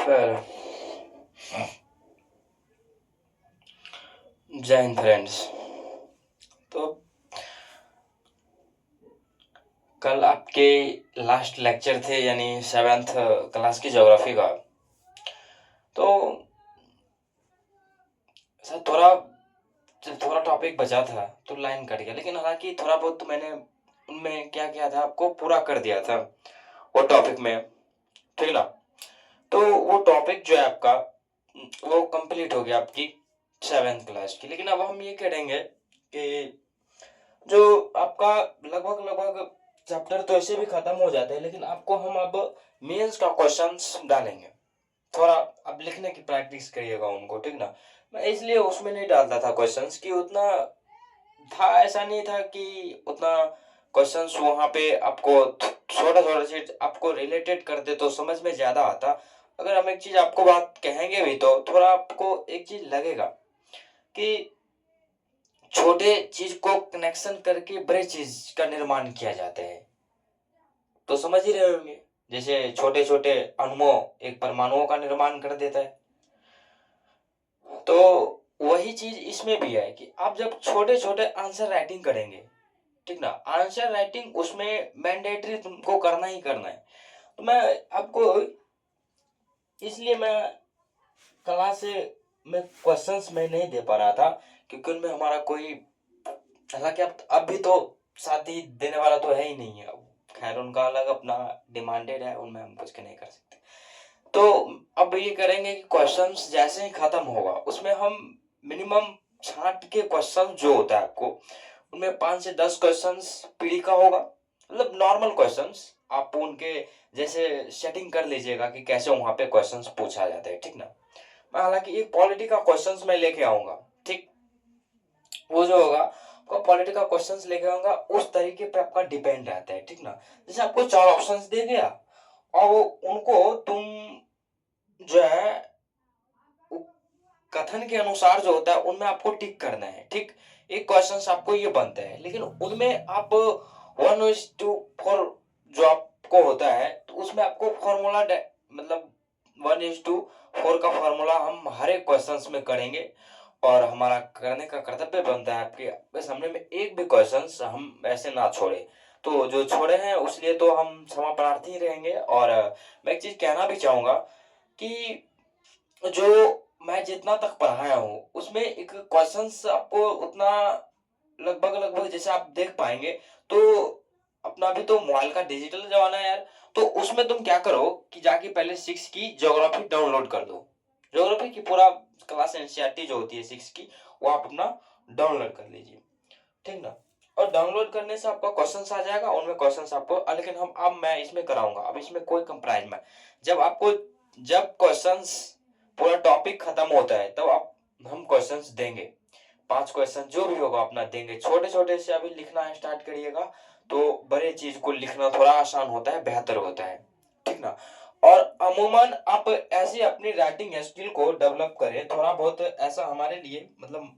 फिर जय हिंद फ्रेंड्स। तो कल आपके लास्ट लेक्चर थे यानी 7th क्लास की ज्योग्राफी का। तो सर थोड़ा टॉपिक बचा था तो लाइन कट गया, लेकिन हालांकि थोड़ा बहुत तो मैंने उनमें क्या किया था आपको पूरा कर दिया था वो टॉपिक में, ठीक ना। तो वो टॉपिक जो है आपका वो कंप्लीट हो गया आपकी 7th क्लास की। लेकिन अब हम ये करेंगे कि जो आपका लगभग लगभग चैप्टर तो ऐसे भी खत्म हो जाते हैं, लेकिन आपको हम अब मेंस का क्वेश्चंस डालेंगे। थोड़ा अब लिखने की प्रैक्टिस करिएगा उनको, ठीक ना। मैं इसलिए उसमें नहीं डालता था क्वेश्चंस कि उतना था, ऐसा नहीं था कि उतना क्वेश्चंस वहां पे आपको छोटा छोटा चीज आपको रिलेटेड करते तो समझ में ज्यादा आता। अगर हम एक चीज आपको बात कहेंगे भी तो थोड़ा आपको एक चीज लगेगा कि छोटे चीज को कनेक्शन करके बड़े चीज का निर्माण किया जाता है। तो समझ ही रहे होंगे, जैसे छोटे छोटे अणुओं एक परमाणुओं का निर्माण कर देता है। तो वही चीज इसमें भी है कि आप जब छोटे छोटे आंसर राइटिंग करेंगे, ठीक ना, आंसर राइटिंग उसमें मैंडेटरी तुमको करना ही करना है। तो मैं आपको इसलिए मैं क्लास से में क्वेश्चंस में नहीं दे पा रहा था क्योंकि उनमें हमारा कोई, हालांकि अब भी तो साथी देने वाला तो है ही नहीं है। खैर उनका अलग अपना डिमांडेड है, उनमें हम कुछ नहीं कर सकते। तो अब ये करेंगे कि क्वेश्चंस जैसे ही खत्म होगा उसमें हम मिनिमम छांट के क्वेश्चन जो होता है आपको उनमें 5 से 10 क्वेश्चंस पीढ़ी का होगा, मतलब नॉर्मल क्वेश्चंस। आप उनके जैसे सेटिंग कर लीजिएगा कि कैसे वहां पे क्वेश्चंस पूछा जाता है, ठीक ना। मैं हालांकि एक पॉलिटी का क्वेश्चंस मैं लेके आऊंगा, ठीक। वो जो होगा आपका पॉलिटी का क्वेश्चंस लेके आऊंगा उस तरीके पे आपका डिपेंड रहता है, ठीक ना। जैसे आपको 4 ऑप्शंस दे गया और वो उनको तुम जो है कथन के अनुसार जो होता है उनमें आपको टिक करना है, ठीक। एक क्वेश्चन आपको ये बनता है, लेकिन उनमें आप 1:4 जो आपको होता है तो उसमें आपको फॉर्मूला मतलब 1:4 का फॉर्मूला हम हर एक क्वेश्चन में करेंगे। और हमारा करने का कर्तव्य बनता है आपके सामने में एक भी क्वेश्चन हम ऐसे ना छोड़े। तो जो छोड़े हैं उसलिए तो हम क्षमा प्रार्थी रहेंगे। और मैं एक चीज कहना भी चाहूंगा कि जो मैं जितना तक पढ़ाया हूँ उसमें एक क्वेश्चंस आपको उतना लगभग लगभग जैसे आप देख पाएंगे। तो अपना भी तो मोबाइल का डिजिटल जमाना है यार। तो उसमें तुम क्या करो कि जाके पहले 6 की ज्योग्राफी डाउनलोड कर दो। ज्योग्राफी की पूरा क्लास एनसीईआरटी जो होती है 6 की वो आप अपना डाउनलोड कर लीजिए, ठीक ना। और डाउनलोड करने से आपका क्वेश्चंस आ जाएगा, उनमें क्वेश्चंस आपको, लेकिन हम अब मैं इसमें कराऊंगा, अब इसमें कोई कंप्राइज में जब क्वेश्चंस पूरा टॉपिक खत्म होता है तब आप हम क्वेश्चंस देंगे। 5 क्वेश्चन जो भी होगा अपना देंगे। छोटे छोटे से अभी लिखना स्टार्ट करिएगा तो बड़े चीज को लिखना थोड़ा आसान होता है, बेहतर होता है, ठीक ना। और अमूमन आप ऐसे अपनी राइटिंग स्किल को डेवलप करें थोड़ा बहुत, ऐसा हमारे लिए मतलब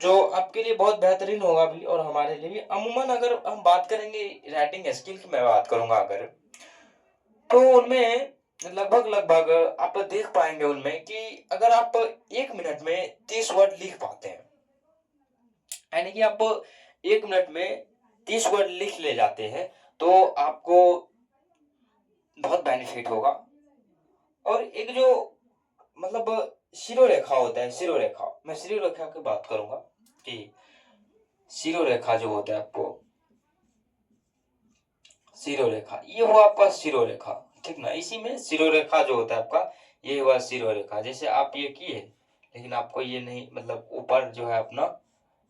जो आपके लिए बहुत बेहतरीन होगा भी और हमारे लिए भी। अमूमन अगर हम बात करेंगे राइटिंग स्किल की, मैं बात करूंगा अगर, तो उनमें लगभग लगभग आप देख पाएंगे उनमें कि अगर आप 1 मिनट में 30 वर्ड लिख पाते हैं, यानी कि आप 1 मिनट में 30 वर्ड लिख ले जाते हैं तो आपको बहुत बेनिफिट होगा। और एक जो मतलब शिरोरेखा होता है, शिरोरेखा, मैं शिरोरेखा की बात करूंगा कि शिरोरेखा जो होता है आपको शिरोरेखा, ये हुआ आपका शिरोरेखा, ठीक ना। इसी में शिरोरेखा जो होता है आपका ये हुआ शिरोरेखा। जैसे आप ये किए लेकिन आपको ये नहीं, मतलब ऊपर जो है अपना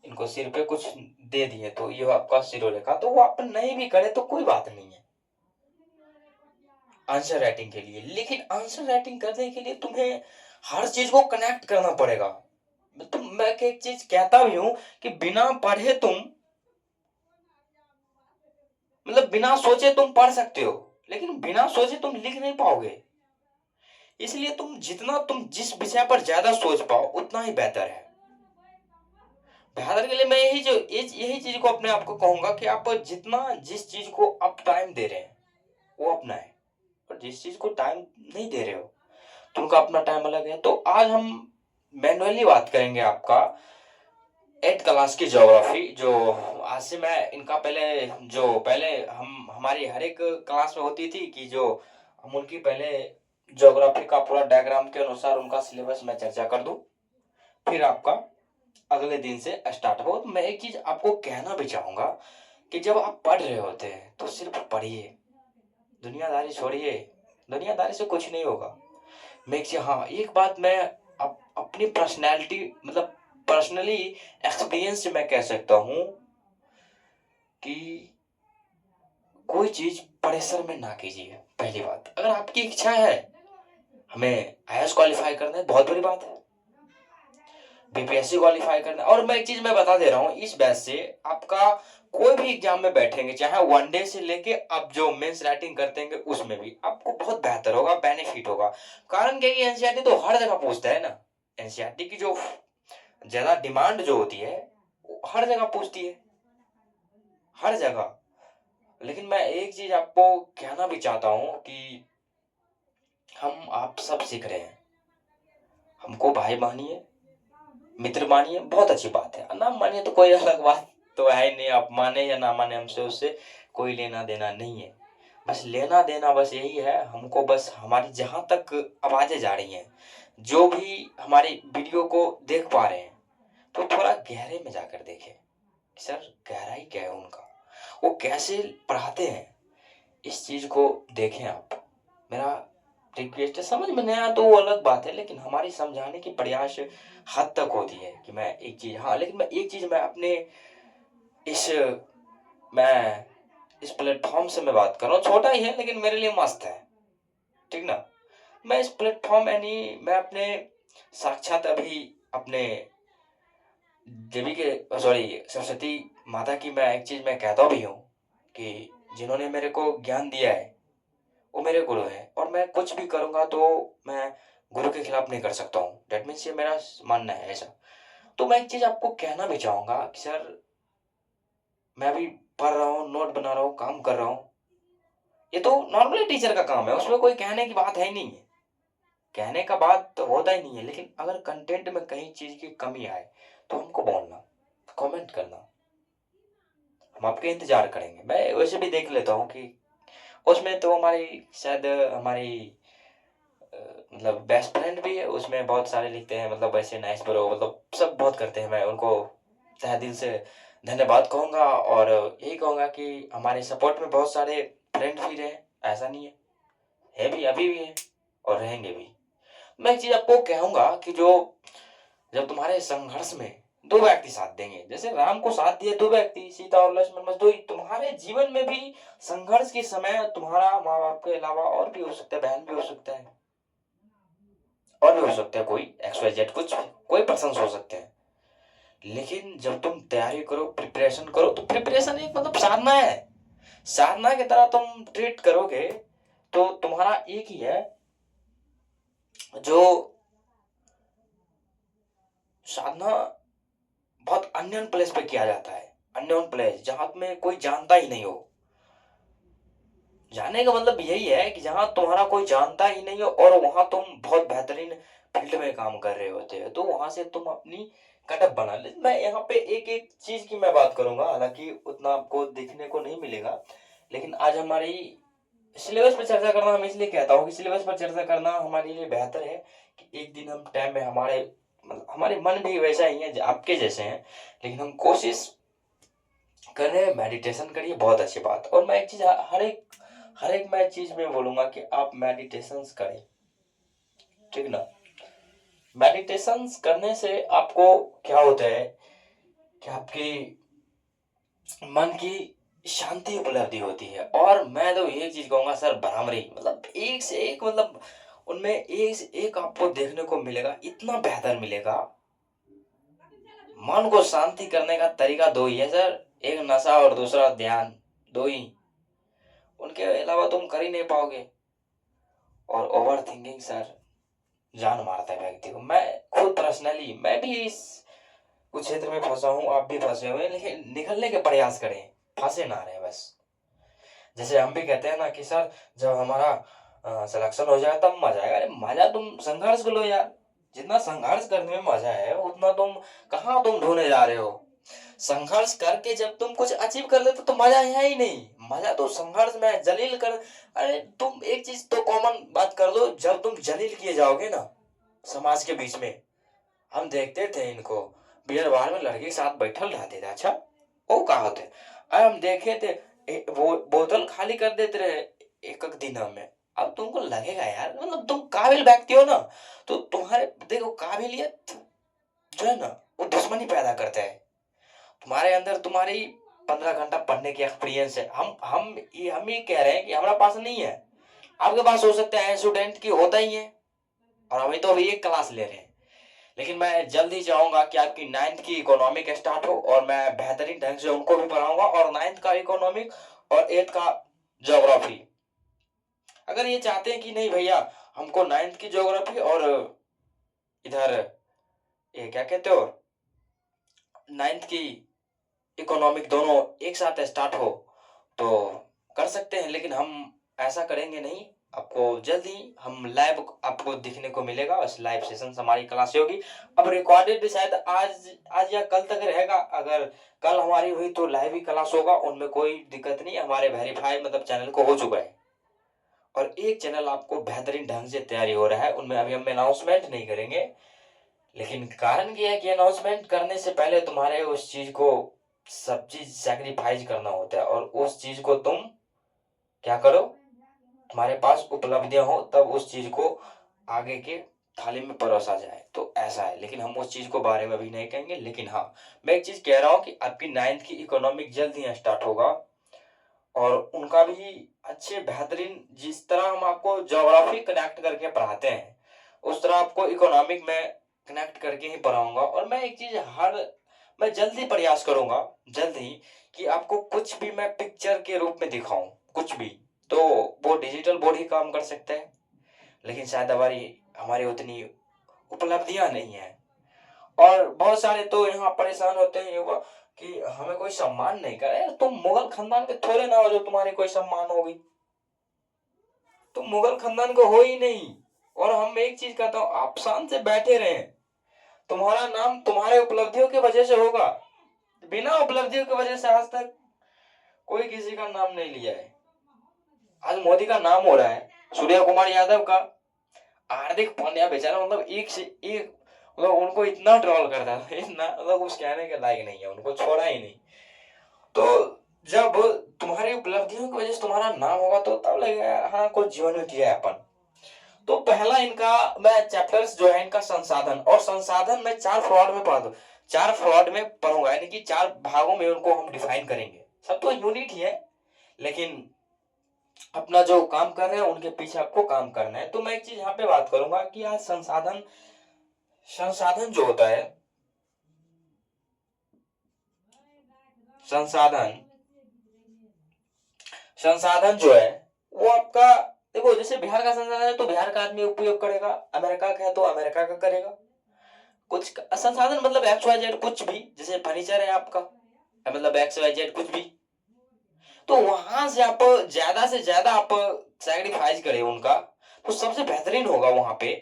इनको सिर पे कुछ दे दिए तो ये हुआ आपका शिरोरेखा। तो वो आप नहीं भी करे तो कोई बात नहीं है आंसर राइटिंग के लिए। लेकिन आंसर राइटिंग करने के लिए तुम्हें हर चीज को कनेक्ट करना पड़ेगा। मैं एक चीज कहता भी हूं कि बिना पढ़े तुम, मतलब बिना सोचे तुम पढ़ सकते हो लेकिन बिना सोचे तुम लिख नहीं पाओगे। इसलिए तुम जिस विषय पर ज्यादा सोच पाओ उतना ही बेहतर है। बेहतर के लिए मैं यही चीज को अपने आप को कहूंगा कि आप जितना जिस चीज को आप टाइम दे रहे हैं वो अपना है, और जिस चीज को टाइम नहीं दे रहे हो तो उनका अपना टाइम अलग है। तो आज हम मैनुअली बात करेंगे आपका 8th क्लास की ज्योग्राफी, जो आज से मैं इनका पहले हम हमारी हर एक क्लास में होती थी कि जो हम उनकी पहले ज्योग्राफी का पूरा डायग्राम के अनुसार उनका सिलेबस मैं चर्चा कर दूं, फिर आपका अगले दिन से स्टार्ट हो। तो मैं एक चीज आपको कहना भी चाहूंगा कि जब आप पढ़ रहे होते हैं तो सिर्फ पढ़िए, दुनियादारी छोड़िए, दुनियादारी से कुछ नहीं होगा। हाँ, एक बात मैं अपनी पर्सनैलिटी मतलब पर्सनली एक्सपीरियंस से मैं कह सकता हूँ कि कोई चीज प्रेशर में ना कीजिए। पहली बात, अगर आपकी इच्छा है हमें आईएएस क्वालिफाई करना है, बहुत बड़ी बात है, बीपीएससी क्वालिफाई करना है। और मैं एक चीज मैं बता दे रहा हूँ, इस बैच से आपका कोई भी एग्जाम में बैठेंगे, चाहे वनडे से लेके अब जो मेंस राइटिंग करते हैं उसमें भी आपको बहुत बेहतर होगा, बेनिफिट होगा। कारण क्या है कि एनसीईआरटी तो हर जगह पूछता है ना, एनसीईआरटी की जो ज्यादा डिमांड जो होती है वो हर जगह पूछती है, हर जगह। लेकिन मैं एक चीज आपको कहना भी चाहता हूं कि हम आप सब सीख रहे हैं, हमको भाई मानिए, मित्र मानिए, बहुत अच्छी बात है, ना मानिए तो कोई अलग बात तो है ही नहीं। आप माने या ना माने, हमसे उससे कोई लेना देना नहीं है। बस लेना देना बस यही है हमको, बस हमारी जहां तक आवाजें जा रही हैं, जो भी हमारी वीडियो को देख पा रहे हैं, तो थोड़ा गहरे में जाकर देखें सर गहराई क्या है उनका, वो कैसे पढ़ाते हैं, इस चीज को देखें आप। मेरा रिक्वेस्ट है, समझ में नहीं आया तो वो अलग बात है, लेकिन हमारी समझाने की प्रयास हद तक होती है कि मैं एक चीज, हाँ लेकिन मैं एक चीज मैं अपने इस मैं इस प्लेटफॉर्म से मैं बात कर रहा हूँ, छोटा ही है लेकिन मेरे लिए मस्त है, ठीक ना। मैं इस प्लेटफॉर्म यानी मैं अपने साक्षात अभी अपने देवी के सॉरी सरस्वती माता की मैं एक चीज मैं कहता भी हूँ कि जिन्होंने मेरे को ज्ञान दिया है वो मेरे गुरु है, और मैं कुछ भी करूंगा तो मैं गुरु के खिलाफ नहीं कर सकता हूँ। डेट मीन्स ये मेरा मानना है ऐसा। तो मैं एक चीज आपको कहना भी चाहूंगा कि सर मैं अभी पढ़ रहा हूँ, नोट बना रहा हूँ, काम कर रहा हूँ, ये तो नॉर्मली टीचर का काम है, उसमें कोई कहने की बात है ही नहीं है, कहने का बात तो होता ही नहीं है। लेकिन अगर कंटेंट में कहीं चीज की कमी आए तो हमको बोलना, कमेंट करना, हम आपके इंतजार करेंगे। मैं वैसे भी देख लेता हूँ कि उसमें तो हमारी शायद हमारी मतलब बेस्ट फ्रेंड भी है, उसमें बहुत सारे लिखते हैं, मतलब ऐसे नाइस ब्रो, मतलब सब बहुत करते हैं। मैं उनको तहे दिल से धन्यवाद कहूंगा, और यही कहूंगा कि हमारे सपोर्ट में बहुत सारे फ्रेंड भी रहे, ऐसा नहीं है भी, अभी भी है और रहेंगे भी। मैं एक चीज आपको कहूंगा कि जो जब तुम्हारे संघर्ष में दो व्यक्ति साथ देंगे, जैसे राम को साथ दिए दो व्यक्ति, सीता और लक्ष्मण, बस दो ही, तुम्हारे जीवन में भी संघर्ष के समय तुम्हारा माँ बाप के अलावा और भी हो सकता है, बहन भी हो सकता है, और भी हो सकता है, कोई XYZ कुछ भी, कोई पर्सन हो सकते हैं। लेकिन जब तुम तैयारी करो, प्रिपरेशन करो, तो प्रिपरेशन एक मतलब साधना है, साधना की तरह तुम ट्रीट करोगे तो तुम्हारा एक ही है, जो साधना बहुत अननोन प्लेस पे किया जाता है, अननोन प्लेस जहां में कोई जानता ही नहीं हो। जाने का मतलब यही है कि जहां तुम्हारा कोई जानता ही नहीं हो और वहां तुम बहुत बेहतरीन फील्ड में काम कर रहे होते हो, तो वहां से तुम अपनी कटअप बना ले। मैं यहाँ पे एक एक चीज की मैं बात करूंगा, हालांकि उतना आपको देखने को नहीं मिलेगा, लेकिन आज हमारी सिलेबस पर चर्चा करना, हम इसलिए कहता हूँ कि सिलेबस पर चर्चा करना हमारे लिए बेहतर है कि एक दिन हम टाइम में हमारे मतलब हमारे मन भी वैसा ही है आपके जैसे हैं, लेकिन हम कोशिश कर रहे हैं, मेडिटेशन करिए, बहुत अच्छी बात। और मैं एक चीज हर एक मैं चीज में बोलूंगा कि आप मेडिटेशन करें, ठीक ना। मेडिटेशन करने से आपको क्या होता है कि आपकी मन की शांति उपलब्धि होती है। और मैं तो एक चीज कहूंगा सर, भ्रामरी मतलब एक से एक, मतलब उनमें एक से एक आपको देखने को मिलेगा, इतना बेहतर मिलेगा। मन को शांति करने का तरीका दो ही है सर, एक नशा और दूसरा ध्यान, दो ही, उनके अलावा तुम कर ही नहीं पाओगे। और ओवर थिंकिंग सर जान मारता है व्यक्ति को। मैं खुद पर्सनली मैं भी इस कुछ क्षेत्र में फंसा हूँ, आप भी फंसे हुए हैं, लेकिन निकलने के प्रयास करें, फंसे ना रहे बस। जैसे हम भी कहते हैं ना कि सर जब हमारा सिलेक्शन हो जाए तब मजा आएगा। अरे मजा तुम संघर्ष कर लो यार, जितना संघर्ष करने में मजा है उतना तुम कहाँ तुम ढूंढने जा रहे हो। संघर्ष करके जब तुम कुछ अचीव कर लेते तो मजा है ही नहीं, मजा तो संघर्ष में है, जलील कर। अरे तुम एक चीज तो कॉमन बात कर दो, जब तुम जलील किए जाओगे ना समाज के बीच में। हम देखते थे इनको बियर बार में लड़के के साथ बैठल रहते थे, अच्छा वो कहा होते। अरे हम देखे थे वो बोतल खाली कर देते रहे एक एक दिन में। अब तुमको लगेगा यार, मतलब तुम काबिल व्यक्ति हो ना, तो तुम्हारे देखो काबिलियत जो है ना वो दुश्मनी पैदा करता है। तुम्हारे अंदर तुम्हारी 15 घंटा पढ़ने की एक्सपीरियंस है, हम ये कह रहे हैं कि हमारा पास नहीं है। आपके पास हो सकता है, स्टूडेंट की होता ही है, और अभी एक क्लास ले रहे हैं। लेकिन मैं जल्द ही चाहूंगा कि आपकी 9th की इकोनॉमिक स्टार्ट हो, और मैं बेहतरीन ढंग से उनको भी पढ़ाऊंगा, और 9th का इकोनॉमिक और 8th का ज्योग्राफी। अगर ये चाहते हैं कि नहीं भैया हमको 9th की ज्योग्राफी और इधर ये क्या कहते हो 9th की इकोनॉमिक दोनों एक साथ स्टार्ट हो तो कर सकते हैं, लेकिन हम ऐसा करेंगे नहीं। आपको जल्द ही हम लाइव आपको दिखने को मिलेगा, उस लाइव सेशन हमारी क्लास होगी। अब रिकॉर्डेड भी शायद आज आज या कल तक रहेगा, अगर कल हमारी हुई तो लाइव ही क्लास होगा, उनमें कोई दिक्कत नहीं। हमारे वेरीफाई मतलब चैनल को हो चुका है, और एक चैनल आपको बेहतरीन ढंग से तैयारी हो रहा है, उनमें अभी हम अनाउंसमेंट नहीं करेंगे। लेकिन कारण ये है कि अनाउंसमेंट करने से पहले तुम्हारे उस चीज को सब चीज सैक्रिफाइस करना होता है, और उस चीज को तुम क्या करो, तुम्हारे पास उपलब्धियां हो तब उस चीज को आगे के थाली में परोसा जाए, तो ऐसा है। लेकिन हम उस चीज को बारे में अभी नहीं कहेंगे। लेकिन हाँ, मैं एक चीज कह रहा हूँ कि आपकी 9th की इकोनॉमिक जल्द ही स्टार्ट होगा, और उनका भी अच्छे बेहतरीन, जिस तरह हम आपको ज्योग्राफी कनेक्ट करके पढ़ाते हैं उस तरह आपको इकोनॉमिक में कनेक्ट करके ही पढ़ाऊंगा। और मैं एक चीज मैं जल्दी प्रयास करूंगा, जल्द ही, कि आपको कुछ भी मैं पिक्चर के रूप में दिखाऊं, कुछ भी। तो वो डिजिटल बोर्ड ही काम कर सकता है, लेकिन शायद हमारी हमारी उतनी उपलब्धियां नहीं है। और बहुत सारे तो यहाँ परेशान होते हैं युवा कि हमें कोई सम्मान नहीं करे। यार तुम मुगल खानदान के थोड़े ना हो जो तुम्हारे कोई सम्मान होगी, तुम मुगल खानदान को हो ही नहीं। और हम एक चीज कहता हूँ, आप शांत से बैठे रहे, तुम्हारा नाम तुम्हारे उपलब्धियों की वजह से होगा। बिना उपलब्धियों की वजह से आज तक कोई किसी का नाम नहीं लिया है। आज मोदी का नाम हो रहा है, सूर्य कुमार यादव का, हार्दिक पांड्या बेचारा मतलब एक से एक, मतलब उनको इतना ट्रोल करता था, इतना मतलब कुछ कहने के लायक नहीं है, उनको छोड़ा ही नहीं। तो जब तुम्हारी उपलब्धियों की वजह से तुम्हारा नाम होगा तो तब लगेगा हाँ कुछ जीवन में किया है अपन। तो पहला इनका मैं चैप्टर्स जो है इनका संसाधन, और संसाधन में 4 फ्रॉड में पढ़ा दो, 4 फ्रॉड में पढ़ूंगा, यानी कि 4 भागों में उनको हम डिफाइन करेंगे। सब तो यूनिट ही है, लेकिन अपना जो काम कर रहे हैं उनके पीछे आपको काम करना है। तो मैं एक चीज यहाँ पे बात करूंगा कि आज संसाधन संसाधन जो होता है, संसाधन संसाधन जो है वो आपका, देखो जैसे बिहार का संसाधन है तो बिहार का आदमी उपयोग करेगा, अमेरिका का है तो अमेरिका का करेगा। कुछ संसाधन मतलब एक्स वाई जेड कुछ भी, जैसे फर्नीचर है आपका, मतलब एक्स वाई जेड कुछ भी, तो वहां से ज्यादा आप सैक्रिफाइस करें उनका, तो सबसे बेहतरीन होगा वहां पे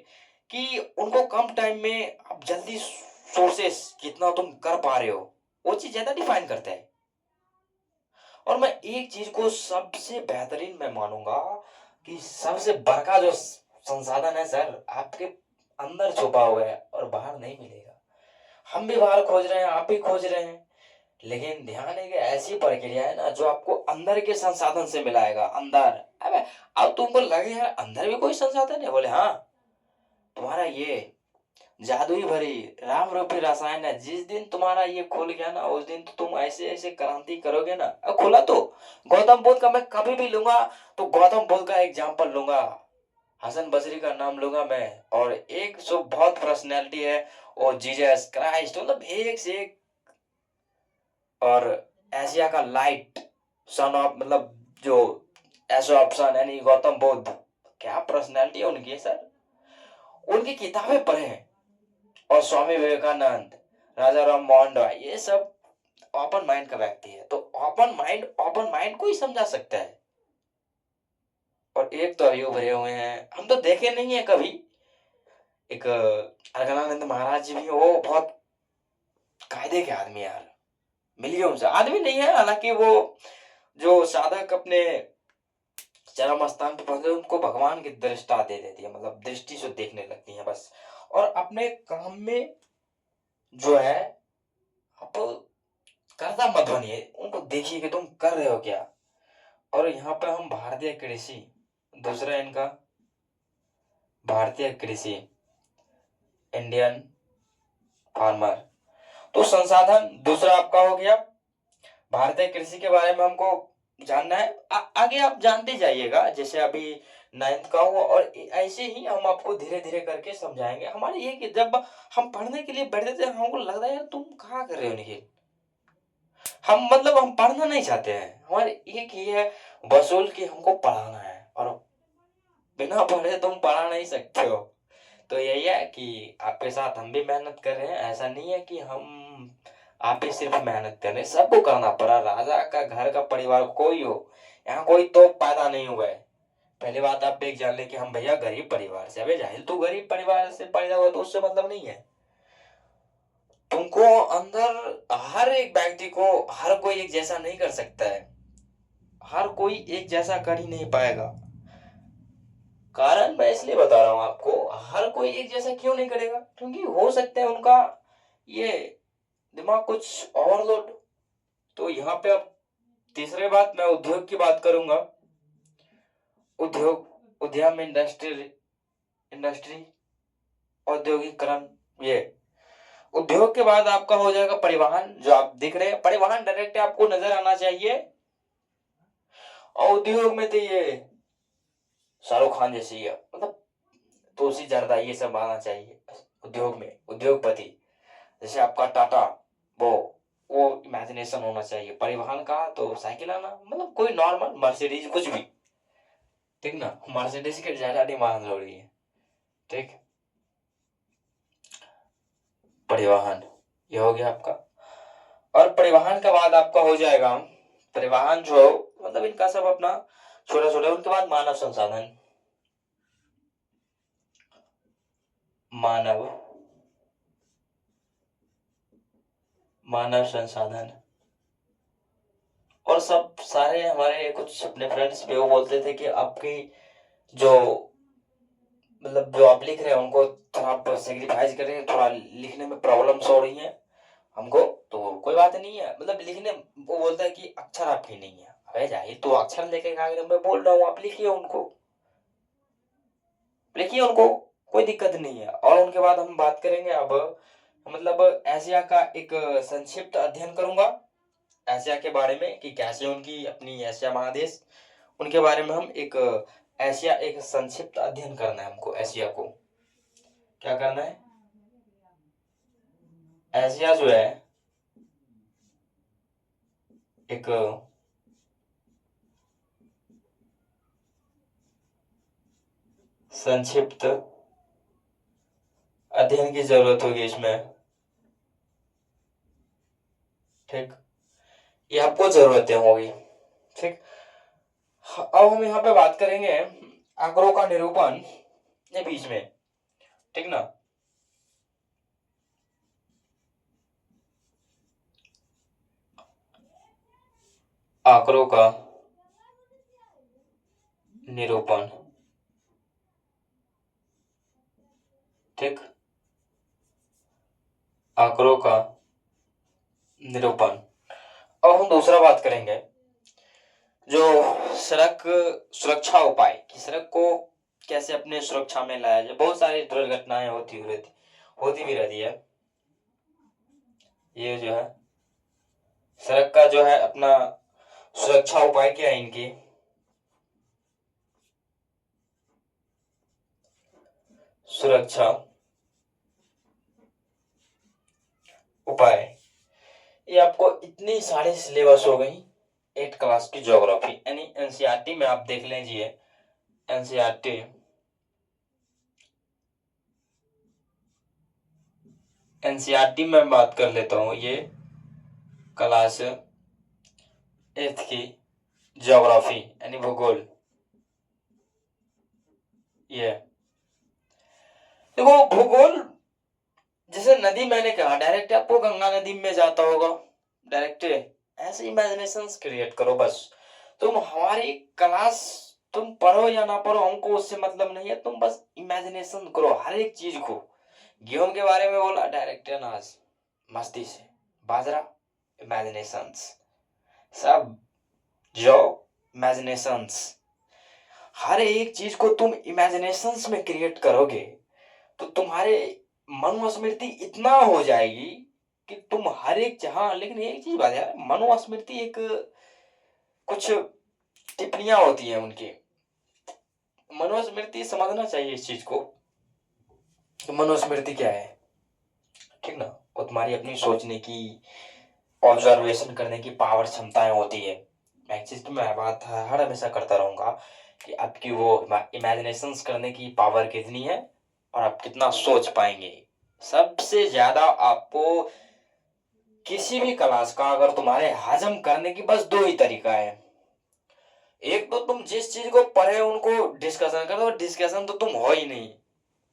कि उनको कम टाइम में आप जल्दी सोर्सेस कितना तुम कर पा रहे हो, वो चीज ज्यादा डिफाइन करता है। और मैं एक चीज को सबसे बेहतरीन मैं मानूंगा कि सबसे बड़का जो संसाधन है सर आपके अंदर छुपा हुआ है और बाहर नहीं मिलेगा। हम भी बाहर खोज रहे हैं, आप भी खोज रहे हैं, लेकिन ध्यान है कि ऐसी प्रक्रिया है ना जो आपको अंदर के संसाधन से मिलाएगा, अंदर। अबे अब तुमको लगे यार अंदर भी कोई संसाधन है, बोले हाँ, तुम्हारा ये जादुई भरी राम रूपी रसायन है, जिस दिन तुम्हारा ये खुल गया ना उस दिन तो तुम ऐसे ऐसे क्रांति करोगे ना। अब खुला तो गौतम बुद्ध का मैं कभी भी लूंगा तो गौतम बुद्ध का एग्जाम्पल लूंगा, हसन बसरी का नाम लूंगा मैं, और एक जो बहुत पर्सनैलिटी है वो जीसस क्राइस्ट, मतलब एक से एक। और एशिया का लाइट, सन ऑफ मतलब जो ऐसा ऑप्शन यानी गौतम बुद्ध, क्या पर्सनैलिटी है उनकी सर। उनकी किताबें पढ़े हैं, और स्वामी विवेकानंद, राजा राम मोहन रॉय, ये सब ओपन माइंड का व्यक्ति है। तो ओपन माइंड को ही समझा सकता है। और एक तो अभी उभरे हुए हैं, हम तो देखे नहीं है कभी। एक अलकनंद महाराज जी भी, वो बहुत कायदे के आदमी यार, मिलिए उनसे। आदमी नहीं है हालांकि, वो जो साधक अपने चरम स्थान पे पहुंचे उनको भगवान की दृष्टा दे देती है, मतलब दृष्टि से देखने लगती है बस। और अपने काम में जो है, आप करता मत बनिए, उनको देखिए कि तुम कर रहे हो क्या। और यहाँ पे हम भारतीय कृषि, दूसरा इनका भारतीय कृषि, इंडियन फार्मर, तो संसाधन दूसरा आपका हो गया। भारतीय कृषि के बारे में हमको जानना है। आगे आप जानते जाइएगा, जैसे अभी 9th का हुआ, और ऐसे ही हम आपको धीरे धीरे करके समझाएंगे। हमारे ये कि जब हम पढ़ने के लिए बैठते थे, हमको लगता है यार तुम कहाँ कर रहे हो निखिल, हम मतलब हम पढ़ना नहीं चाहते हैं। हमारे एक ही है वसूल की, हमको पढ़ाना है, और बिना पढ़े तुम पढ़ा नहीं सकते हो। तो यही है कि आपके साथ हम भी मेहनत कर रहे हैं, ऐसा नहीं है कि हम आप ही सिर्फ मेहनत कर रहे हैं, सबको करना पड़ा। राजा का घर का परिवार कोई हो, यहाँ कोई तो पैदा नहीं हुआ है। पहली बात आप एक जान ले कि हम भैया गरीब परिवार से, अबे जाहिल, तू गरीब परिवार से पैदा हुआ तो उससे मतलब नहीं है। तुमको अंदर, हर एक व्यक्ति को हर कोई एक जैसा नहीं कर सकता है, हर कोई एक जैसा कर ही नहीं पाएगा। कारण मैं इसलिए बता रहा हूं आपको, हर कोई एक जैसा क्यों नहीं करेगा, क्योंकि हो सकता है उनका ये दिमाग कुछ ओवरलोड। तो यहाँ पे अब तीसरे बात, मैं उद्योग की बात करूंगा। उद्योग, उद्यम, इंडस्ट्री, औद्योगिकरण, ये उद्योग के बाद आपका हो जाएगा परिवहन। जो आप दिख रहे हैं, परिवहन डायरेक्ट आपको नजर आना चाहिए। और उद्योग में तो ये शाहरुख खान जैसी है, मतलब तुलसी जर्दा, ये सब आना चाहिए उद्योग में, उद्योगपति। जैसे आपका टाटा, वो वो इमेजिनेशन होना चाहिए। परिवहन का तो साइकिल आना, मतलब कोई नॉर्मल मर्सिडीज कुछ भी, ठीक ना, मर्सिडीज की ज्यादा डिमांड हो रही है, ठीक। परिवहन ये हो गया आपका। और परिवहन के बाद आपका हो जाएगा, परिवहन जो मतलब इनका सब अपना छोटा छोटा। उनके बाद मानव संसाधन, मानव मानव संसाधन। और सब सारे हमारे कुछ अपने फ्रेंड्स भी वो बोलते थे कि आपकी जो मतलब जो आप लिख रहे हैं उनको थोड़ा आप सेक्रीफाइस कर रहे हैं, थोड़ा लिखने में प्रॉब्लम्स हो रही हैं हमको। तो कोई बात नहीं है, मतलब लिखने, वो बोलता है कि अक्षर आपकी नहीं है। अरे जाहिर, तो अक्षर लेके कागज मैं बोल रहा हूँ, आप लिखिए उनको, लिखिए उनको, कोई दिक्कत नहीं है। और उनके बाद हम बात करेंगे अब, मतलब एशिया का एक संक्षिप्त अध्ययन करूंगा, एशिया के बारे में कि कैसे उनकी अपनी एशिया महादेश, उनके बारे में हम एक एशिया, एक संक्षिप्त अध्ययन करना है हमको। एशिया को क्या करना है, एशिया जो है एक संक्षिप्त अध्ययन की जरूरत होगी इसमें, ठीक, ये आपको जरूरतें होगी, ठीक। अब हम यहाँ पे बात करेंगे आंकड़ों का निरूपण, ये बीच में, ठीक ना। आंकड़ों का निरूपण, ठीक, आंकड़ों का निरूपण। अब हम दूसरा बात करेंगे, जो सड़क सुरक्षा उपाय, कि सड़क को कैसे अपने सुरक्षा में लाया जाए। बहुत सारी दुर्घटनाएं होती भी रहती है। ये जो है सड़क का जो है अपना सुरक्षा उपाय क्या है इनकी, सुरक्षा उपाय। ये आपको इतनी सारी सिलेबस हो गई 8th क्लास की ज्योग्राफी, यानी एनसीईआरटी में आप देख लीजिए। एनसीईआरटी, एनसीईआरटी में बात कर लेता हूँ, ये क्लास 8th की ज्योग्राफी यानी भूगोल, ये देखो भूगोल, जैसे नदी मैंने कहा डायरेक्ट आपको गंगा नदी में जाता होगा डायरेक्ट, ऐसे इमेजिनेशन क्रिएट करो बस। तुम हमारी क्लास तुम पढ़ो या ना पढ़ो हमको उससे मतलब नहीं है, तुम बस इमेजिनेशन करो हर एक चीज को। गेहूं के बारे में बोला डायरेक्ट अनाज, मस्ती से। बाजरा, इमेजिनेशंस। सब जो इमेजिनेशंस, हर एक चीज को तुम इमेजिनेशंस में क्रिएट करोगे तो तुम्हारे मनुस्मृति इतना हो जाएगी कि तुम हर एक जहां, लेकिन एक चीज बात है, मनुस्मृति एक कुछ टिप्पणियां होती हैं उनकी, मनुस्मृति समझना चाहिए इस चीज को कि मनुस्मृति क्या है, ठीक ना। वो तुम्हारी अपनी सोचने की, ऑब्जर्वेशन करने की पावर, क्षमताएं होती है। मैं एक चीज तो मैं बात हर हमेशा करता रहूंगा कि आपकी वो इमेजिनेशन करने की पावर कितनी है और आप कितना सोच पाएंगे। सबसे ज्यादा आपको किसी भी क्लास का अगर तुम्हारे हजम करने की बस दो ही तरीका है। एक तो तुम जिस चीज को पढ़े उनको डिस्कशन करो, डिस्कशन तो तुम हो ही नहीं,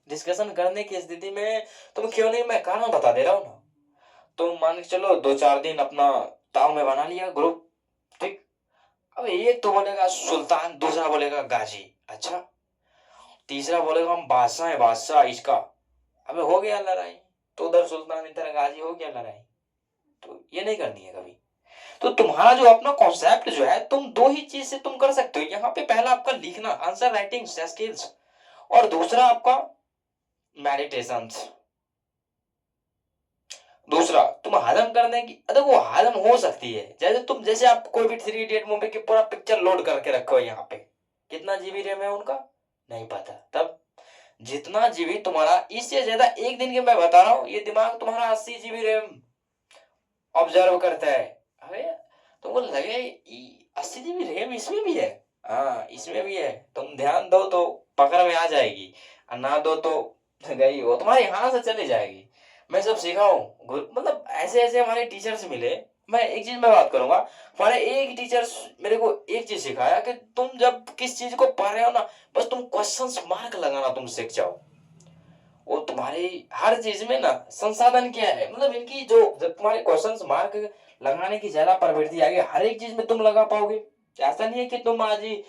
डिस्कशन करने की स्थिति में तुम क्यों नहीं, मैं कारण बता दे रहा हूं ना। तुम मान के चलो 2-4 दिन अपना ताव में बना लिया ग्रुप, ठीक। अब एक तो बोलेगा सुल्तान, दूसरा बोलेगा गाजी, अच्छा, तीसरा बोलेगा हम बादशाह है, बादशाह इसका। अबे हो गया लड़ाई, तो उधर सुल्तान इधर गाजी, हो गया लड़ाई। तो ये नहीं करनी है कभी। तो तुम्हारा जो अपना कॉन्सेप्ट जो है, तुम दो ही चीज से तुम कर सकते हो यहाँ पे। पहला आपका लिखना, आंसर राइटिंग स्किल्स, और दूसरा आपका मेडिटेशन। दूसरा तुम हजम करने की, देखो हजम हो सकती है, जैसे तुम, जैसे आप कोई भी 3 इडियट मूवी की पूरा पिक्चर लोड करके रखो यहाँ पे, कितना जीबी रैम है उनका नहीं पता, तब जितना जीबी तुम्हारा, इससे ज्यादा एक दिन के मैं बता रहा हूँ, ये दिमाग तुम्हारा 80 जीबी रैम ऑब्जर्व करता है। अरे तुमको लगे 80 जीबी रैम इसमें भी है, हाँ इसमें भी है, तुम ध्यान दो तो पकड़ में आ जाएगी, और ना दो तो गई, वो तुम्हारे यहाँ से चली जाएगी। मैं सब सीखा हूँ, मतलब ऐसे ऐसे हमारे टीचर्स मिले। मैं एक चीज में बात करूंगा, हमारे एक टीचर्स मेरे को एक चीज सिखाया कि तुम जब किस चीज को पढ़ रहे हो ना, बस तुम क्वेश्चंस मार्क लगाना तुम सीख जाओ। वो तुम्हारी हर चीज में ना संसाधन क्या है, मतलब इनकी जो, जब तुम्हारे क्वेश्चंस मार्क लगाने की ज्यादा प्रवृत्ति आ गई, हर एक चीज में तुम लगा पाओगे। ऐसा नहीं है कि तुम आज ही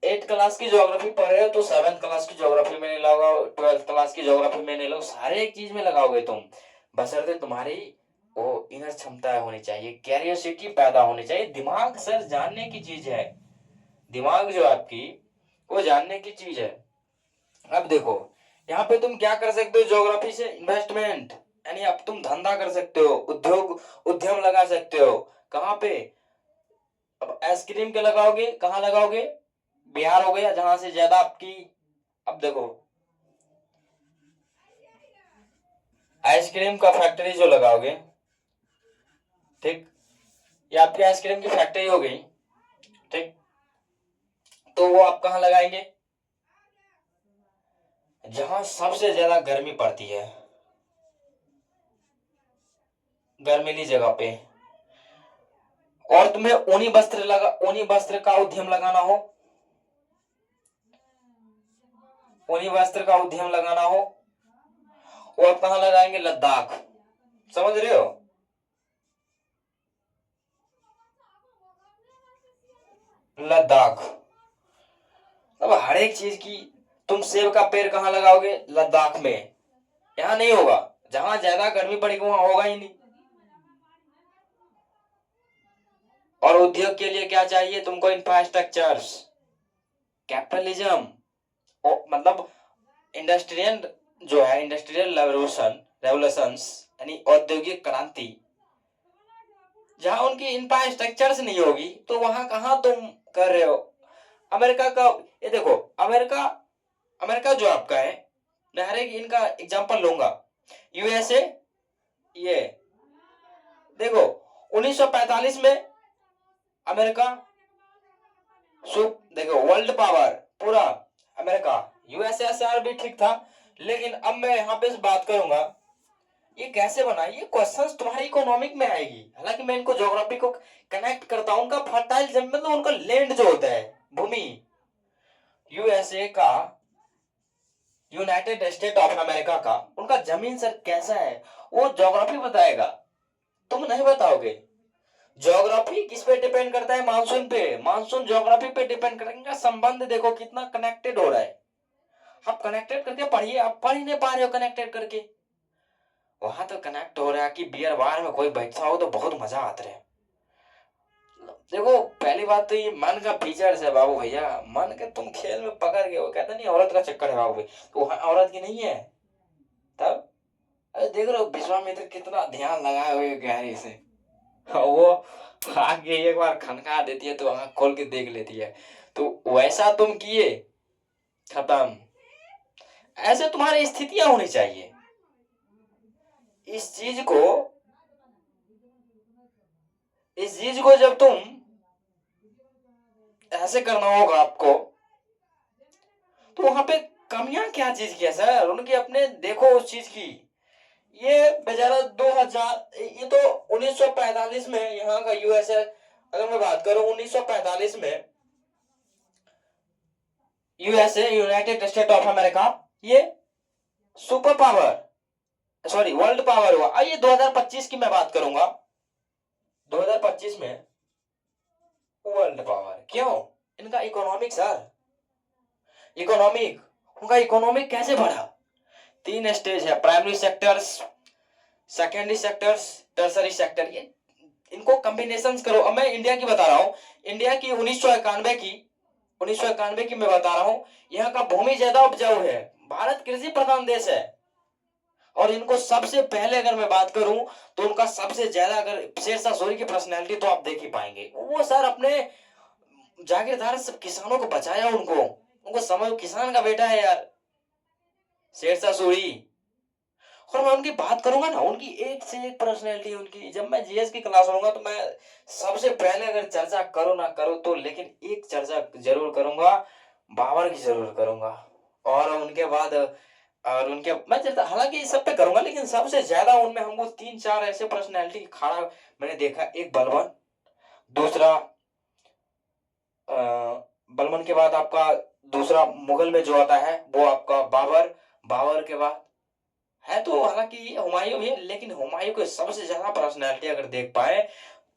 8 क्लास की ज्योग्राफी पढ़ रहे हो तो 7 क्लास की ज्योग्राफी में नहीं लगाओ, 12 क्लास की ज्योग्राफी में नहीं लगाओ, सारे एक चीज में लगाओगे तुम। बशर्ते तुम्हारी वो इनर क्षमता होनी चाहिए, कैरियोसिटी पैदा होनी चाहिए। दिमाग सर जानने की चीज है, दिमाग जो आपकी वो जानने की चीज है। अब देखो यहाँ पे तुम क्या कर सकते हो, ज्योग्राफी से इन्वेस्टमेंट, यानी अब तुम धंधा कर सकते हो, उद्योग उद्यम लगा सकते हो। कहाँ पे, अब आइसक्रीम के लगाओगे, कहाँ लगाओगे, बिहार हो गया जहां से ज्यादा आपकी। अब देखो आइसक्रीम का फैक्ट्री जो लगाओगे, ठीक, ये आपकी आइसक्रीम की फैक्ट्री हो गई, ठीक, तो वो आप कहाँ लगाएंगे, जहां सबसे ज्यादा गर्मी पड़ती है, गर्मीली जगह पे। और तुम्हें ऊनी वस्त्र का उद्यम लगाना हो, ऊनी वस्त्र का उद्यम लगाना हो, वो आप कहाँ लगाएंगे, लद्दाख। समझ रहे हो, लद्दाख। अब हर एक चीज की, तुम सेब का पेड़ कहाँ लगाओगे, लद्दाख में। यहाँ नहीं होगा, जहां ज्यादा गर्मी पड़ेगी वहां होगा ही नहीं। और उद्योग के लिए क्या चाहिए तुमको, इंफ्रास्ट्रक्चर्स, कैपिटलिज्म, मतलब इंडस्ट्रियल जो है, इंडस्ट्रियल रेवोल्यूशंस, यानी औद्योगिक क्रांति। जहां उनकी इंफ्रास्ट्रक्चर्स नहीं होगी तो वहां कहाँ तुम कर रहे हो। अमेरिका का, ये देखो, अमेरिका, अमेरिका जो आपका है, मैं हर एक इनका एग्जांपल लूंगा। यूएसए, ये देखो 1945 में अमेरिका, देखो वर्ल्ड पावर पूरा अमेरिका, यूएसएसआर भी ठीक था। लेकिन अब मैं यहाँ पे बात करूंगा ये कैसे बना, ये क्वेश्चंस तुम्हारी इकोनॉमिक में आएगी। हालांकि मैं इनको ज्योग्राफी को कनेक्ट करता हूँ, उनका फर्टाइल जमीन, मतलब उनका लैंड जो होता है, भूमि। यूएसए का यूनाइटेड स्टेट ऑफ अमेरिका का उनका जमीन सर कैसा है वो ज्योग्राफी बताएगा, तुम नहीं बताओगे। ज्योग्राफी किस पे डिपेंड करता है? मानसून पे। मानसून ज्योग्राफी पे डिपेंड करेगा। संबंध देखो कितना कनेक्टेड हो रहा है। आप कनेक्टेड करके पढ़िए, आप पढ़ ही नहीं पा रहे हो कनेक्टेड करके। वहां तो कनेक्ट हो रहा है कि बियर बार में कोई बैठा हो तो बहुत मजा आता है। देखो पहली बात तो ये मन का फीचर्स है बाबू भैया। मन के तुम खेल में पकड़ गए हो, कहते नहीं औरत का चक्कर है बाबू भाई, तो वहां औरत की नहीं है। तब अरे देख रहे हो विश्वामित्र कितना ध्यान लगाए हुए गहरे से, वो आगे एक बार खनका देती है तो आंख खोल के देख लेती है। तो वैसा तुम किए, खत्म। ऐसे तुम्हारी स्थितियां होनी चाहिए। इस चीज को इस चीज को जब तुम ऐसे करना होगा आपको, तो वहां पे कमियां क्या चीज की है सर उनकी, अपने देखो उस चीज की। ये बेचारा 2000, ये तो 1945 में यहाँ का यूएसए, अगर मैं बात करूं 1945 में USA United State of America ये super power, sorry world power हुआ। ये 2025 की मैं बात करूंगा, 2025 में वर्ल्ड पावर क्यों? इनका इकोनॉमिक सर, इकोनॉमिक, उनका इकोनॉमिक कैसे बढ़ा? 3 स्टेज है, primary sectors, secondary sectors, tertiary sector. ये इनको कॉम्बिनेशन करो। अब मैं इंडिया की बता रहा हूं, इंडिया की 1991 की मैं बता रहा हूं। यहाँ का भूमि ज्यादा उपजाऊ है, भारत कृषि प्रधान देश है। और इनको सबसे पहले अगर मैं बात करूं तो उनका सबसे ज्यादा, अगर शेरशाह सूरी की पर्सनैलिटी तो आप देख ही पाएंगे। वो सर अपने जागीरदार सब किसानों को बचाया, उनको उनको समझ, किसान का बेटा है यार शेरशाह सूरी। और मैं उनकी बात करूंगा ना, उनकी एक से एक पर्सनैलिटी उनकी, जब मैं जीएस की क्लास लूंगा तो मैं सबसे पहले अगर चर्चा करो ना करो तो, लेकिन एक चर्चा जरूर करूंगा, बाबर की जरूर करूंगा। और उनके बाद और उनके मैं चर्चा हालांकि सब पे करूंगा, लेकिन सबसे ज्यादा उनमें हमको 3-4 ऐसे पर्सनैलिटी खड़ा मैंने देखा। एक बलबन, दूसरा बलबन के बाद आपका दूसरा मुगल में जो आता है वो आपका बाबर, बाबर के बाद है तो हालांकि हुमायूं भी है, लेकिन हुमायूं के सबसे ज्यादा पर्सनैलिटी अगर देख पाए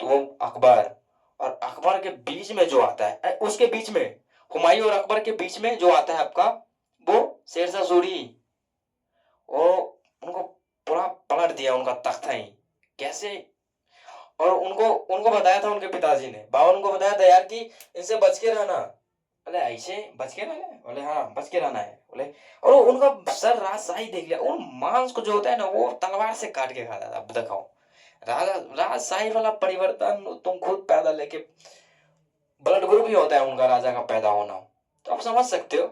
तो अकबर। और अकबर के बीच में जो आता है उसके बीच में हुमायूं और अकबर के बीच में जो आता है आपका वो शेरशाह सूरी। वो उनको पूरा पलट दिया उनका तख्ता ही, कैसे। और उनको उनको बताया था उनके पिताजी ने, बाबा उनको बताया था यार कि इनसे बच के रहना। बोले ऐसे बच के रहना है? बोले हाँ बच के रहना है। बोले, और उनका सर राजशाही देख लिया, उन मांस को जो होता है ना वो तलवार से काट के खाता था। अब दिखाओ राजा, राजशाही वाला परिवर्तन तुम खुद पैदा लेके, ब्लड ग्रुप ही होता है उनका राजा का पैदा होना, तो आप समझ सकते हो।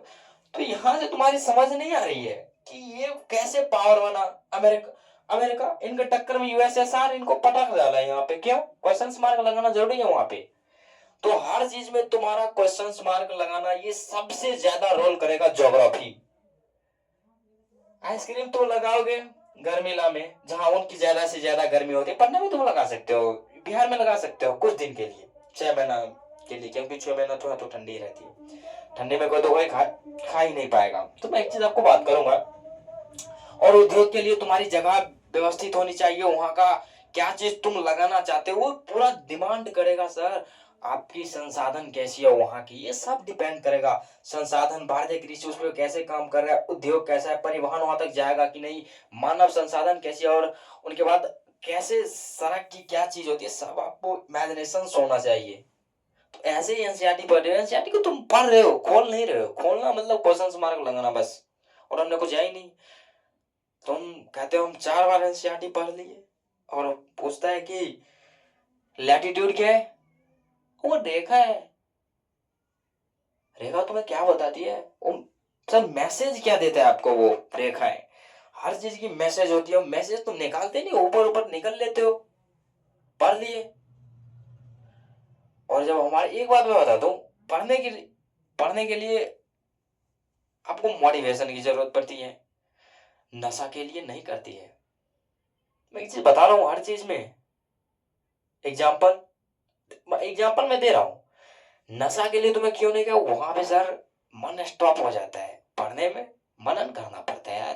तो यहां से तुम्हारी समझ नहीं आ रही है कि ये कैसे पावर बना। अमेरिका, अमेरिका इनके टक्कर में यूएसएसआर इनको पटक डाला है यहाँ पे, क्यों? क्वेश्चन मार्क लगाना जरूरी है वहां पे। तो हर चीज में तुम्हारा क्वेश्चन मार्क लगाना ये सबसे ज्यादा रोल करेगा, ज्योग्राफी। आइसक्रीम तो लगाओगे गर्मीला में जहां उनकी ज्यादा से ज्यादा गर्मी होती है, पटना में तुम लगा सकते हो, बिहार में लगा सकते हो कुछ दिन के लिए, 6 महीना के लिए, क्योंकि 6 महीना थोड़ा तो ठंडी ही रहती है। ठंडी में कोई तो कोई खा ही नहीं पाएगा। तो मैं एक चीज आपको बात करूंगा, और उद्योग के लिए तुम्हारी जगह व्यवस्थित होनी चाहिए। वहां का क्या चीज तुम लगाना चाहते हो वो पूरा डिमांड करेगा सर। आपकी संसाधन कैसी है वहां की, ये सब डिपेंड करेगा। संसाधन, भारतीय कृषि उस पर कैसे काम कर रहा है, उद्योग कैसा है, परिवहन वहां तक जाएगा कि नहीं, मानव संसाधन कैसी है, और उनके बाद कैसे सड़क की क्या चीज होती है, सब आपको इमेजिनेशन होना चाहिए। तो ऐसे ही एनसीईआरटी पढ़ रहे हो, एनसीईआरटी को तुम पढ़ रहे हो, खोल नहीं रहे हो। खोलना मतलब क्वेश्चन मार्क लगाना बस, और हमने कुछ है ही नहीं। तुम कहते हो हम 4 बार एनसीईआरटी पढ़ लिए, और पूछता है कि लैटिट्यूड क्या है, वो रेखा है। रेखा तुम्हें क्या बताती है? वो सर मैसेज क्या देता है आपको? वो रेखा है, हर चीज की मैसेज होती है। मैसेज तुम निकालते नहीं, ऊपर ऊपर निकल लेते हो, पढ़ लिए। और जब हमारे, एक बात मैं बताता हूँ, पढ़ने के लिए आपको मोटिवेशन की जरूरत पड़ती है, नशा के लिए नहीं करती है। मैं एक चीज बता रहा हूँ हर चीज में, एग्जाम्पल एग्जाम्पल मैं दे रहा हूँ। नशा के लिए तुम्हें क्यों नहीं, क्या वहां पे सर मन स्टॉप हो जाता है, पढ़ने में मनन करना पड़ता है यार।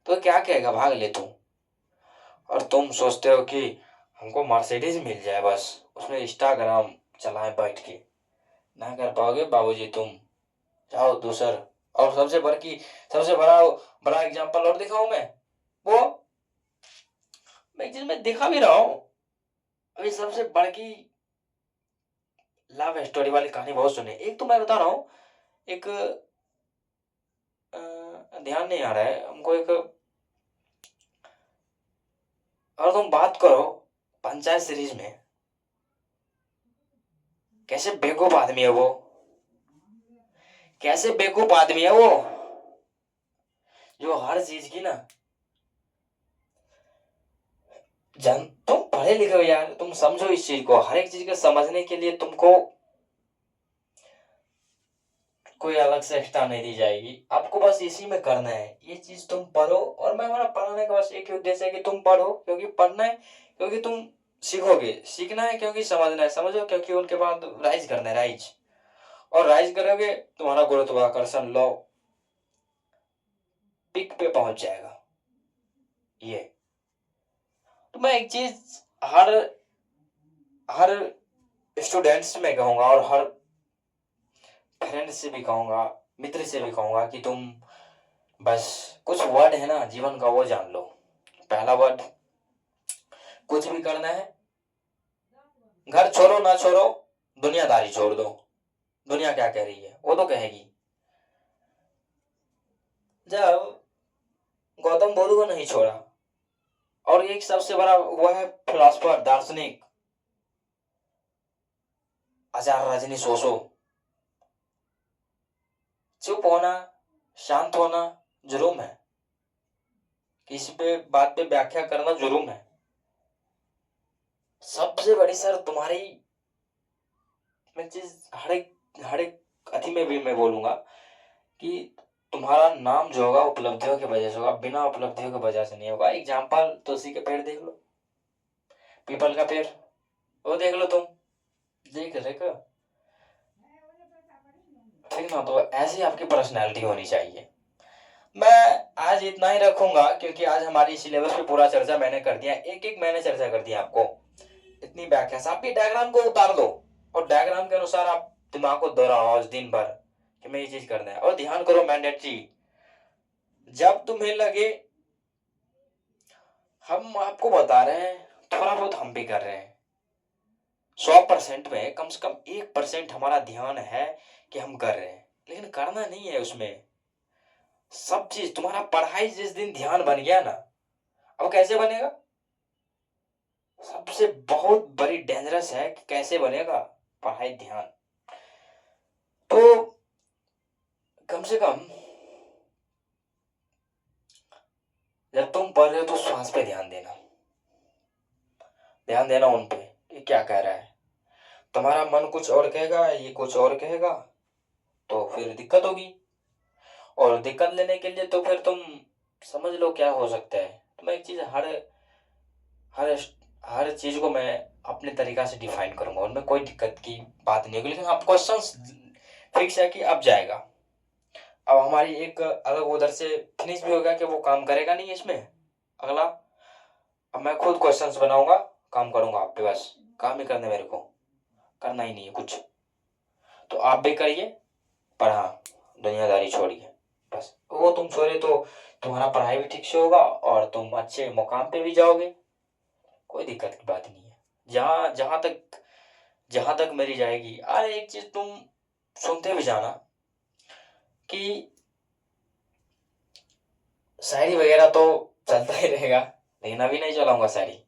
तो क्या कहेगा, भाग ले तू। और तुम सोचते हो कि हमको मर्सिडीज मिल जाए बस, उसमें इंस्टाग्राम चलाए बैठ के। ना कर पाओगे बाबूजी तुम। जाओ दूसर। और सबसे बड़ा बड़ा एग्जांपल और दिखाऊं मैं। वो मैं एक चीज में दिखा भी रहा हूँ। अभी सबसे बड़की लव स्टोरी वाली कहानी बहुत सुनी। एक तो मैं बता रहा हूँ, एक ध्यान नहीं आ रहा है हमको, एक और तुम बात करो पंचायत सीरीज में, कैसे बेवकूफ आदमी है वो, कैसे बेवकूफ आदमी है वो, जो हर चीज की ना जन तुम पढ़े लिखे हो यार, तुम समझो इस चीज को। हर एक चीज को समझने के लिए तुमको कोई अलग से एक्स्ट्रा नहीं दी जाएगी, आपको बस इसी में करना है। ये चीज तुम पढ़ो, और मैं हमारा पढ़ाने का बस एक ही उद्देश्य है कि तुम पढ़ो, क्योंकि पढ़ना है, क्योंकि तुम सीखोगे। सीखना है क्योंकि समझना है, समझो क्योंकि उनके बाद राइज करना है, राइज। और राइज करोगे तुम्हारा गुरुत्वाकर्षण लॉ पिक पे पहुंच जाएगा। ये तो मैं एक चीज हर हर स्टूडेंट्स में कहूंगा, और हर फ्रेंड से भी कहूंगा, मित्र से भी कहूंगा कि तुम बस कुछ वर्ड है ना जीवन का, वो जान लो। पहला वर्ड, कुछ भी करना है, घर छोड़ो ना छोड़ो, दुनियादारी छोड़ दो। दुनिया क्या कह रही है वो तो कहेगी। जब गौतम बुद्ध को नहीं छोड़ा, और एक सबसे बड़ा हुआ है फिलोसफर, दार्शनिक आचार्य रजनीश ओशो, चुप होना, शांत होना जुर्म है, किसी पे बात पे व्याख्या करना जुर्म है। सबसे बड़ी सर तुम्हारी, मैं चीज हर एक अति में भी मैं बोलूंगा कि तुम्हारा नाम जो होगा उपलब्धियों की वजह से होगा, बिना उपलब्धियों की वजह से नहीं होगा। एग्जाम्पल तुलसी के पेड़ देख लो, पीपल का पेड़ वो देख लो तुम, देख रहे का, ठीक ना। तो ऐसी आपकी पर्सनैलिटी होनी चाहिए। मैं आज इतना ही रखूंगा, क्योंकि आज हमारी सिलेबस पे पूरा चर्चा मैंने कर दिया, एक एक मैंने चर्चा कर दिया आपको। इतनी व्याख्या से आप भी डायग्राम को उतार दो, और डायग्राम के अनुसार आप दिमाग को दोहराओ आज दिन भर कि मैं ये चीज करना है। और ध्यान करो मैंडेटरी, जब तुम्हें लगे हम आपको बता रहे हैं, थोड़ा बहुत हम भी कर रहे हैं, 100% में कम से कम 1% हमारा ध्यान है कि हम कर रहे हैं, लेकिन करना नहीं है उसमें। सब चीज तुम्हारा पढ़ाई जिस दिन ध्यान बन गया ना, अब कैसे बनेगा, सबसे बहुत बड़ी डेंजरस है कि कैसे बनेगा पढ़ाई ध्यान। तो कम से कम जब तुम पढ़ रहे हो तो श्वास पे ध्यान देना, ध्यान देना उन पे कि क्या कह रहा है। तुम्हारा मन कुछ और कहेगा, ये कुछ और कहेगा, तो फिर दिक्कत होगी। और दिक्कत लेने के लिए तो फिर तुम समझ लो क्या हो सकता है। तो मैं एक चीज हर हर चीज को मैं अपने तरीका से डिफाइन करूंगा, उनमें कोई दिक्कत की बात नहीं होगी। लेकिन हाँ, क्वेश्चन फिक्स है कि अब जाएगा। अब हमारी एक अलग उधर से फिनिश भी होगा कि वो काम करेगा नहीं इसमें अगला। अब मैं खुद क्वेश्चंस बनाऊंगा, काम करूंगा आप पे, बस काम ही करने, मेरे को करना ही नहीं है कुछ। तो आप भी करिए, पर हाँ दुनियादारी छोड़िए। बस वो तुम छोड़े तो तुम्हारा पढ़ाई भी ठीक से होगा, और तुम अच्छे मुकाम पे भी जाओगे, कोई दिक्कत की बात नहीं है। जहां तक मेरी जाएगी। अरे एक चीज तुम सुनते भी जाना कि शायरी वगैरह तो चलता ही रहेगा, लेकिन अभी नहीं चलाऊंगा शायरी।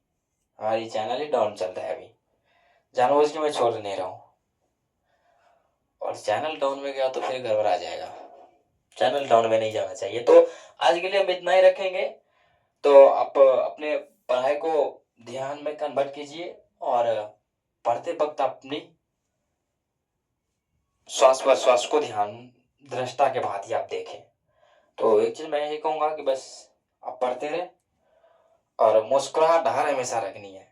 हमारी चैनल ही डाउन चलता है अभी, जानबूझ के मैं छोड़ नहीं रहा हूँ। और चैनल डाउन में गया तो फिर गड़बड़ा जाएगा, चैनल डाउन में नहीं जाना चाहिए। तो आज के लिए हम इतना ही रखेंगे। तो आप अपने पढ़ाई को ध्यान में कन्वर्ट कीजिए, और पढ़ते वक्त अपनी श्वास प्रश्वास को ध्यान दृष्टा के भांति आप देखें। तो एक चीज मैं यही कहूंगा कि बस आप पढ़ते रहे, और मुस्कुराहट हर हमेशा रखनी है,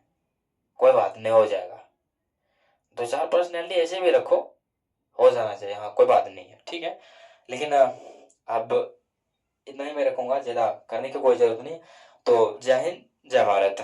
कोई बात नहीं, हो जाएगा। दो चार पर्सनैलिटी ऐसे भी रखो, हो जाना चाहिए, हाँ कोई बात नहीं है, ठीक है। लेकिन अब इतना ही मैं रखूंगा, ज़्यादा करने की कोई ज़रूरत नहीं। तो जय हिंद, जय भारत।